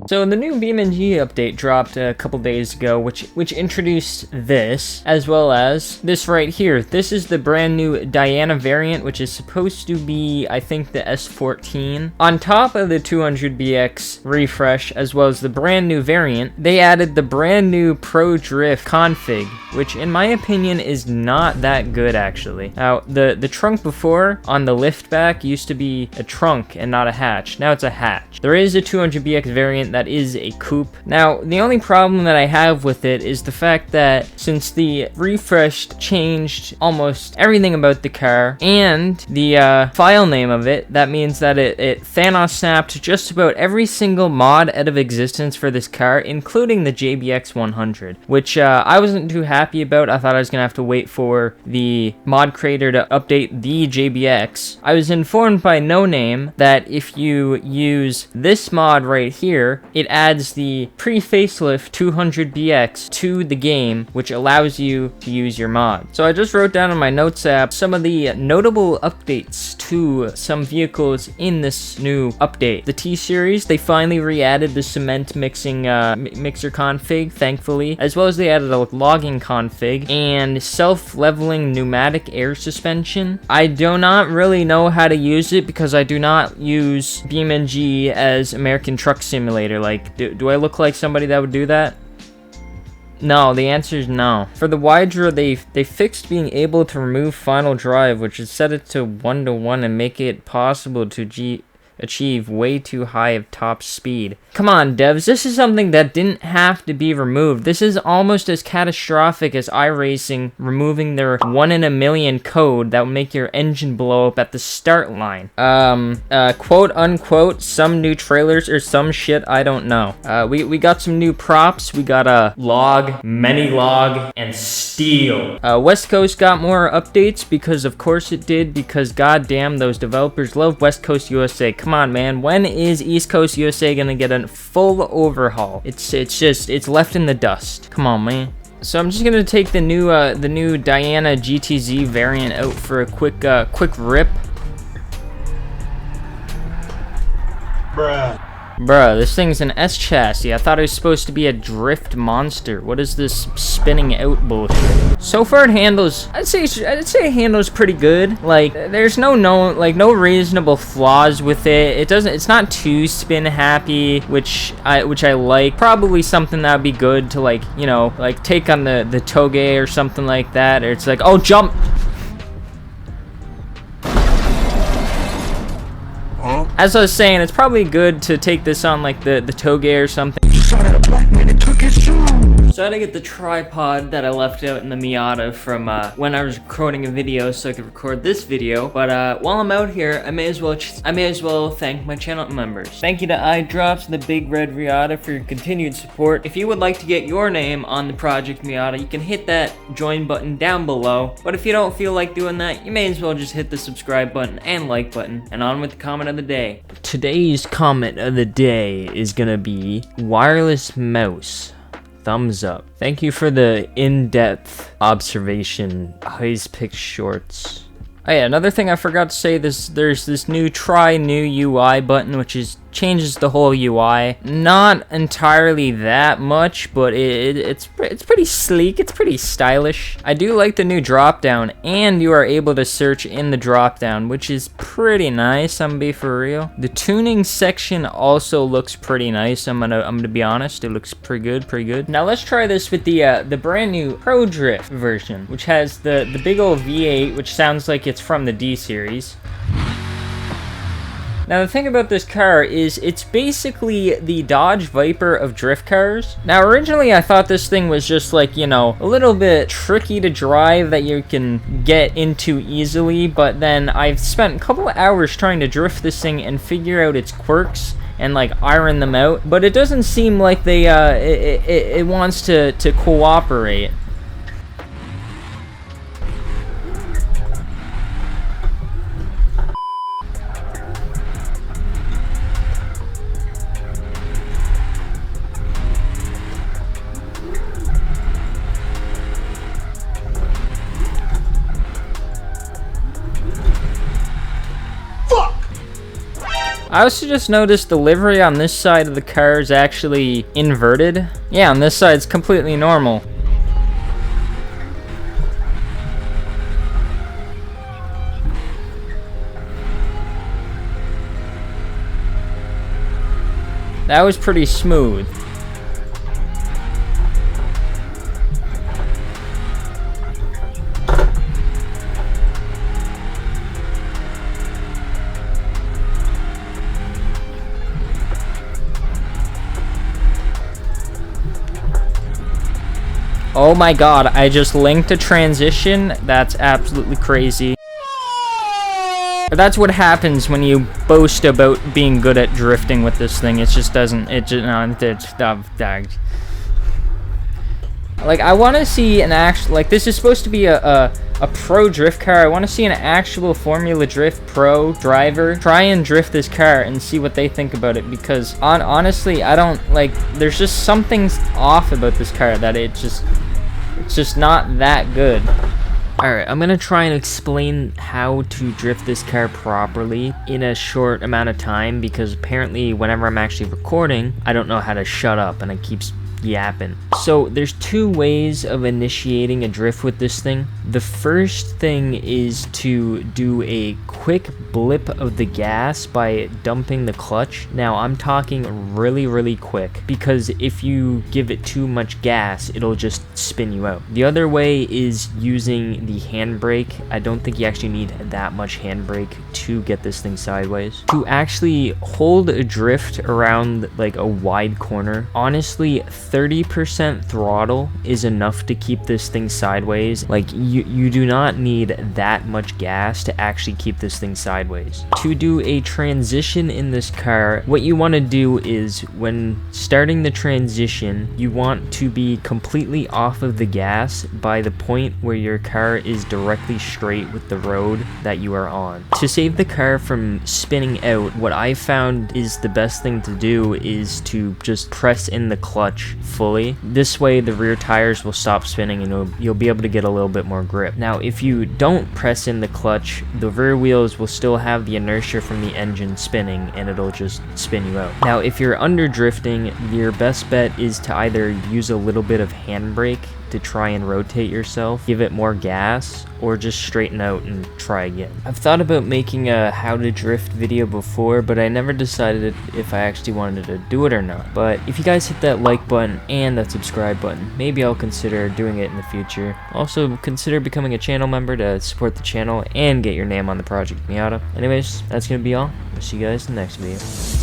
So the new BeamNG update dropped a couple days ago, which introduced this, as well as this right here. This is the brand new Diana variant, which is supposed to be, I think, the S14. On top of the 200BX refresh, as well as the brand new variant, they added the brand new Pro Drift config, which in my opinion is not that good actually. Now, the trunk before on the lift back used to be a trunk and not a hatch. Now it's a hatch. There is a 200BX variant that is a coupe. Now, the only problem that I have with it is the fact that since the refresh changed almost everything about the car and the file name of it, that means that it Thanos snapped just about every single mod out of existence for this car, including the JBX 100, which I wasn't too happy about. I thought I was gonna have to wait for the mod creator to update the JBX. I was informed by No Name that if you use this mod right here, it adds the pre-facelift 200BX to the game, which allows you to use your mod. So I just wrote down in my notes app some of the notable updates to some vehicles in this new update. The T-Series, they finally re-added the cement mixing mixer config, thankfully, as well as they added a logging config and self-leveling pneumatic air suspension. I do not really know how to use it because I do not use BeamNG as American Truck Simulator. Like, do I look like somebody that would do that? No, the answer is no. For the Wydra, they fixed being able to remove final drive, which is set it to 1:1 and make it possible to achieve way too high of top speed. Come on, devs, this is something that didn't have to be removed. This is almost as catastrophic as iRacing removing their 1 in a million code that will make your engine blow up at the start line. Quote unquote, some new trailers or some shit, I don't know. We got some new props. We got a log, many log, and steel. West Coast got more updates because of course it did, because goddamn, those developers love West Coast USA. Come on, man. When is East Coast USA gonna get a full overhaul? It's left in the dust. Come on, man. So I'm just gonna take the new Diana GTZ variant out for a quick rip. Bruh, this thing's an S chassis. I thought it was supposed to be a drift monster. What is this spinning out bullshit? So far it handles, I'd say it handles pretty good. Like, there's no reasonable flaws with it. It's not too spin happy, which I like. Probably something that would be good to, like, you know, like take on the Toge or something like that. Or it's like, oh, jump. As I was saying, it's probably good to take this on like the Toge or something. So I had to get the tripod that I left out in the Miata from when I was recording a video so I could record this video. But while I'm out here, I may as well thank my channel members. Thank you to iDrops and the Big Red Miata for your continued support. If you would like to get your name on the Project Miata, you can hit that join button down below. But if you don't feel like doing that, you may as well just hit the subscribe button and like button. And on with the comment of the day. Today's comment of the day is gonna be wireless mouse. Thumbs up. Thank you for the in-depth observation. Eyes pick shorts. Oh yeah, another thing I forgot to say, there's this new try new UI button, which changes the whole UI. Not entirely that much, but it's pretty sleek, it's pretty stylish. I do like the new drop down, and you are able to search in the drop down, which is pretty nice, I'm gonna be for real. The tuning section also looks pretty nice, I'm gonna be honest, it looks pretty good. Now let's try this with the brand new Pro Drift version, which has the big old V8, which sounds like it's from the D series. Now the thing about this car is it's basically the Dodge Viper of drift cars. Now originally I thought this thing was just like, you know, a little bit tricky to drive that you can get into easily, but then I've spent a couple of hours trying to drift this thing and figure out its quirks and like iron them out, but it doesn't seem like they it wants to cooperate. I also just noticed the livery on this side of the car is actually inverted. Yeah, on this side it's completely normal. That was pretty smooth. Oh my god, I just linked a transition. That's absolutely crazy. That's what happens when you boast about being good at drifting with this thing. It just doesn't, it just, no, like, I want to see an actual, like, this is supposed to be a pro drift car. I want to see an actual Formula Drift pro driver try and drift this car and see what they think about it, because honestly, I don't, like, there's just something off about this car that it's just not that good. Alright, I'm gonna try and explain how to drift this car properly in a short amount of time, because apparently whenever I'm actually recording, I don't know how to shut up and it keeps yapping. So there's two ways of initiating a drift with this thing. The first thing is to do a quick blip of the gas by dumping the clutch. Now I'm talking really quick, because if you give it too much gas, it'll just spin you out. The other way is using the handbrake. I don't think you actually need that much handbrake to get this thing sideways. To actually hold a drift around like a wide corner, honestly 30% throttle is enough to keep this thing sideways. Like, you do not need that much gas to actually keep this thing sideways. To do a transition in this car, what you want to do is, when starting the transition, you want to be completely off of the gas by the point where your car is directly straight with the road that you are on. To save the car from spinning out, what I found is the best thing to do is to just press in the clutch fully. This way the rear tires will stop spinning and you'll be able to get a little bit more grip. Now if you don't press in the clutch, the rear wheels will still have the inertia from the engine spinning and it'll just spin you out. Now if you're under drifting, your best bet is to either use a little bit of handbrake to try and rotate yourself, give it more gas, or just straighten out and try again. I've thought about making a how to drift video before, but I never decided if I actually wanted to do it or not. But if you guys hit that like button and that subscribe button, maybe I'll consider doing it in the future. Also, consider becoming a channel member to support the channel and get your name on the Project Miata. Anyways, that's gonna be all. I'll see you guys in the next video.